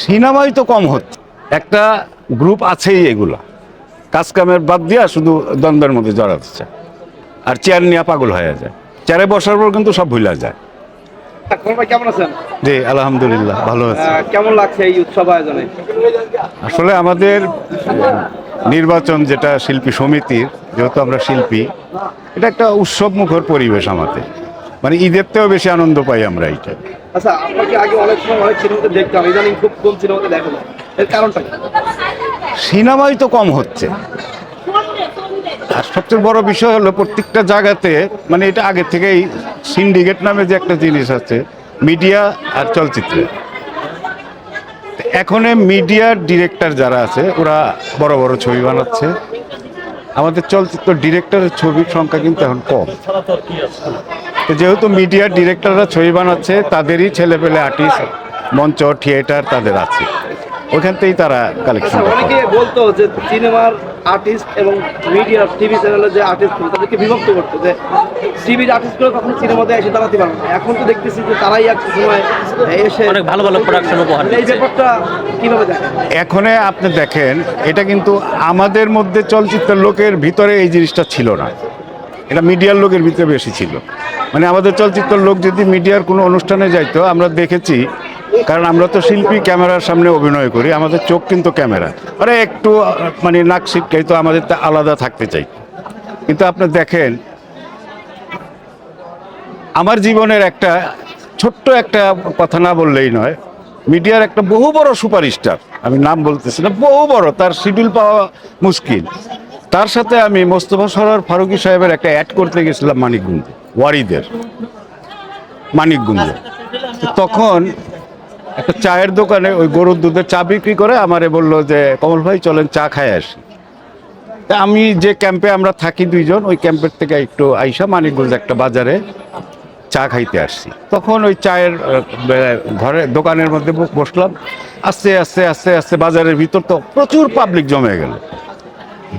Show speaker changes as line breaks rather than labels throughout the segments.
সিনেমাই তো কম হচ্ছে। একটা গ্রুপ আছেই এগুলা কাজ কামের বাদ দিয়া শুধু দ্বন্দ্বের মধ্যে জড়াচ্ছে আর চেয়ার নিয়ে পাগল হয়ে যায়। চেয়ারে বসার পর কিন্তু সব ভুলা যায়।
কেমন আছেন?
জি আলহামদুলিল্লাহ ভালো আছে।
কেমন লাগছে এই উৎসব আয়োজনে?
আসলে আমাদের নির্বাচন যেটা শিল্পী সমিতির, যেহেতু আমরা শিল্পী, এটা একটা উৎসব মুখর পরিবেশ আমাদের, মানে ঈদের থেকেও বেশি আনন্দ পাই আমরা এইটা।
আচ্ছা, আপনাকে আগে অনেক সময় অনেক সিনেমাতে দেখতাম, ইদানিং খুব কম সিনেমাতে দেখা যায়, এর কারণটা কি?
সিনেমাই তো কম হচ্ছে। আর সবচেয়ে বড় বিষয় হলো প্রত্যেকটা জায়গাতে, মানে এটা আগে থেকেই সিন্ডিকেট নামে যে একটা জিনিস আছে মিডিয়া আর চলচ্চিত্রে, এখন মিডিয়ার ডিরেক্টর যারা আছে ওরা বড় বড় ছবি বানাচ্ছে। আমাদের চলচ্চিত্র ডিরেক্টরের ছবির সংখ্যা কিন্তু এখন কম। তো যেহেতু মিডিয়ার ডিরেক্টররা ছবি বানাচ্ছে, তাদেরই ছেলেপেলে আর্টিস্ট, মঞ্চ, থিয়েটার তাদের আছে, ওইখান থেকেই তারা কালেকশন করে।
অনেকে বলতো যে সিনেমার আর্টিস্ট এবং মিডিয়ার টিভি চ্যানেলের যে আর্টিস্ট তাদেরকে বিভক্ত করতো, যে টিভির আর্টিস্টগুলো কখনো সিনেমাতে এসে দাঁড়াতে পারবে না। এখন তো দেখতেছি যে তারাই এক সময় এসে
অনেক ভালো ভালো প্রোডাকশন উপহার
এই
দিচ্ছে।
ব্যাপারটা কিভাবে দেখেন?
এখন আপনি দেখেন, এটা কিন্তু আমাদের মধ্যে চলচ্চিত্রের লোকের ভিতরে এই জিনিসটা ছিল না, এটা মিডিয়ার লোকের ভিতরে বেশি ছিল। মানে আমাদের চলচ্চিত্রের লোক যদি মিডিয়ার কোনো অনুষ্ঠানে যাইতো, আমরা দেখেছি, কারণ আমরা তো শিল্পী, ক্যামেরার সামনে অভিনয় করি, আমাদের চোখ কিন্তু ক্যামেরা, মানে একটু মানে নাক শিটকাই তো আমাদের তা আলাদা থাকতে চাই। কিন্তু আপনি দেখেন, আমার জীবনের একটা ছোট্ট একটা কথা না বললেই নয়, মিডিয়ার একটা বহু বড় সুপারস্টার, আমি নাম বলতেছি না, বহু বড়, তার শিডিউল পাওয়া মুশকিল, তার সাথে আমি মোস্তফা সরোয়ার ফারুকী সাহেবের একটা অ্যাড করতে গেছিলাম মানিকগঞ্জে, ওয়ারিদের মানিকগঞ্জে। তখন একটা চায়ের দোকানে ওই গরুর দুধের চা বিক্রি করে আমারে বললো যে কমল ভাই চলেন চা খায় আসি। তা আমি যে ক্যাম্পে আমরা থাকি দুইজন, ওই ক্যাম্পের থেকে একটু আইসা মানিকগঞ্জ একটা বাজারে চা খাইতে আসছি। তখন ওই চায়ের ঘরে দোকানের মধ্যে বসলাম, আস্তে আস্তে আস্তে আস্তে বাজারের ভিতর তো প্রচুর পাবলিক জমে গেল।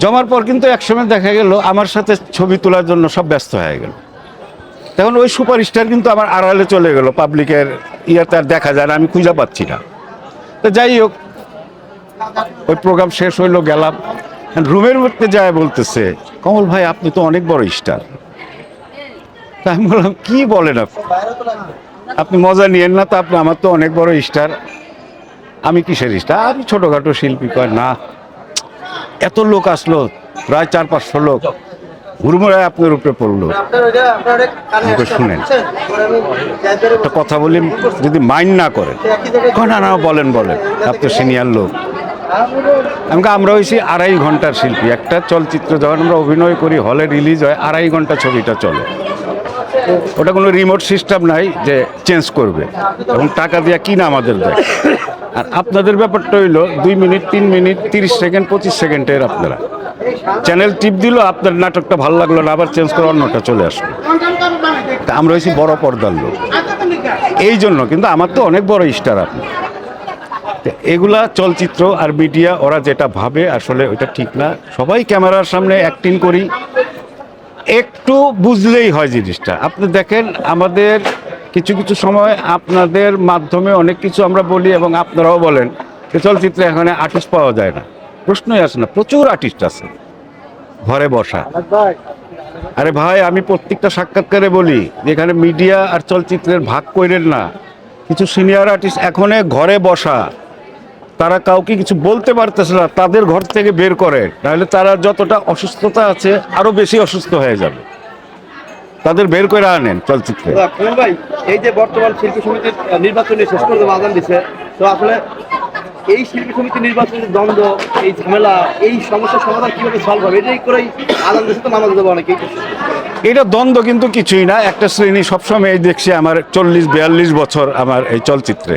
জমার পর কিন্তু একসময় দেখা গেল আমার সাথে ছবি তোলার জন্য সব ব্যস্ত হয়ে গেল। তখন ওই সুপারস্টার কিন্তু আমার আড়ালে চলে গেল, পাবলিকের ইয়াতে আর দেখা যায় না, আমি খুঁজে পাচ্ছি না। তো যাই হোক, ওই প্রোগ্রাম শেষ হইলো, গেলাম রুমের মধ্যে যায়, বলতেছে কমল ভাই আপনি তো অনেক বড় স্টার। তা আমি বললাম কি বলেন আপনি মজা নিয়েন না তো, আপনি আমার তো অনেক বড় স্টার। আমি কিসের স্টার? আমি ছোটোখাটো শিল্পী। কয় না, এত লোক আসলো, প্রায় 400-500 লোক হুড়মুড়ায় আপনার উপরে পড়লো। শুনেন একটা কথা বলি, যদি মাইন্ড না করেন। না না বলেন বলেন, আপনি সিনিয়র লোক। আমরা হয়েছি 2.5 ঘন্টার শিল্পী। একটা চলচ্চিত্র যখন আমরা অভিনয় করি, হলে রিলিজ হয়, 2.5 ঘন্টা ছবিটা চলে। ওটা কোনো রিমোট সিস্টেম নাই যে চেঞ্জ করবে, এবং টাকা দিয়ে কিনা আমাদের দেয়। আর আপনাদের ব্যাপারটা হইলো 2 মিনিট, 3 মিনিট, 30 সেকেন্ড, 25 সেকেন্ডের আপনারা চ্যানেল টিপ দিল, আপনার নাটকটা ভালো লাগলো না, আবার চেঞ্জ করে অন্যটা চলে আসলো। তা আমরা হয়েছি বড় পর্দার লোক, এই জন্য। কিন্তু আমার তো অনেক বড় স্টার আপনি। এগুলা চলচ্চিত্র আর মিডিয়া ওরা যেটা ভাবে, আসলে ওইটা ঠিক না। সবাই ক্যামেরার সামনে অ্যাক্টিং করি, একটু বুঝলেই হয় জিনিসটা। আপনি দেখেন, আমাদের কিছু কিছু সময় আপনাদের মাধ্যমে অনেক কিছু আমরা বলি, এবং আপনারাও বলেন যে চলচ্চিত্রে এখানে আর্টিস্ট পাওয়া যায় না। প্রশ্নই আসে না, প্রচুর আর্টিস্ট আছে ঘরে বসা। আরে ভাই, আমি প্রত্যেকটা সাক্ষাৎকারে বলি যে এখানে মিডিয়া আর চলচ্চিত্রের ভাগ করেন না। কিছু সিনিয়র আর্টিস্ট এখন ঘরে বসা, তারা কাউকে কিছু বলতে পারতেছে না, তাদের ঘর থেকে বের করে, তাহলে তারা যতটা অসুস্থতা আছে আরো বেশি অসুস্থ হয়ে যাবে, তাদের বের করে আনেন চলচ্চিত্রে।
ভাই, এই যে বর্তমান শিল্পী সমিতির নির্বাচনে শেষ করে আদান দিচ্ছে, তো আসলে এই শিল্পী সমিতি নির্বাচনের দ্বন্দ্ব, এই ঝামেলা, এই সমস্যার সমাধান কিভাবে সলভ হবে, এটাই করেই আদান দিচ্ছে তো নামাজ দেবো অনেকেই।
এটা দ্বন্দ্ব কিন্তু কিছুই না। একটা শ্রেণী সবসময় এই দেখছি, আমার 40-42 বছর আমার এই চলচ্চিত্রে,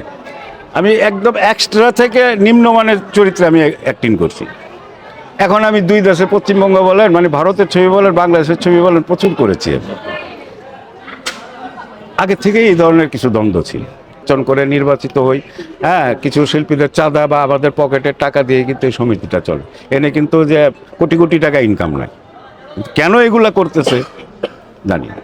আমি একদম এক্সট্রা থেকে নিম্নমানের চরিত্রে আমি অ্যাক্টিং করছি। এখন আমি 2 দেশে, পশ্চিমবঙ্গ বলেন, মানে ভারতের ছবি বলেন, বাংলাদেশের ছবি বলেন, প্রচুর করেছি। আগে থেকেই এই ধরনের কিছু দ্বন্দ্ব ছিল। নির্বাচন করে নির্বাচিত হই, হ্যাঁ, কিছু শিল্পীদের চাঁদা বা আমাদের পকেটের টাকা দিয়ে কিন্তু এই সমিতিটা চলে। এনে কিন্তু যে কোটি কোটি টাকা ইনকাম নাই। কেন এগুলা করতেছে জানি না।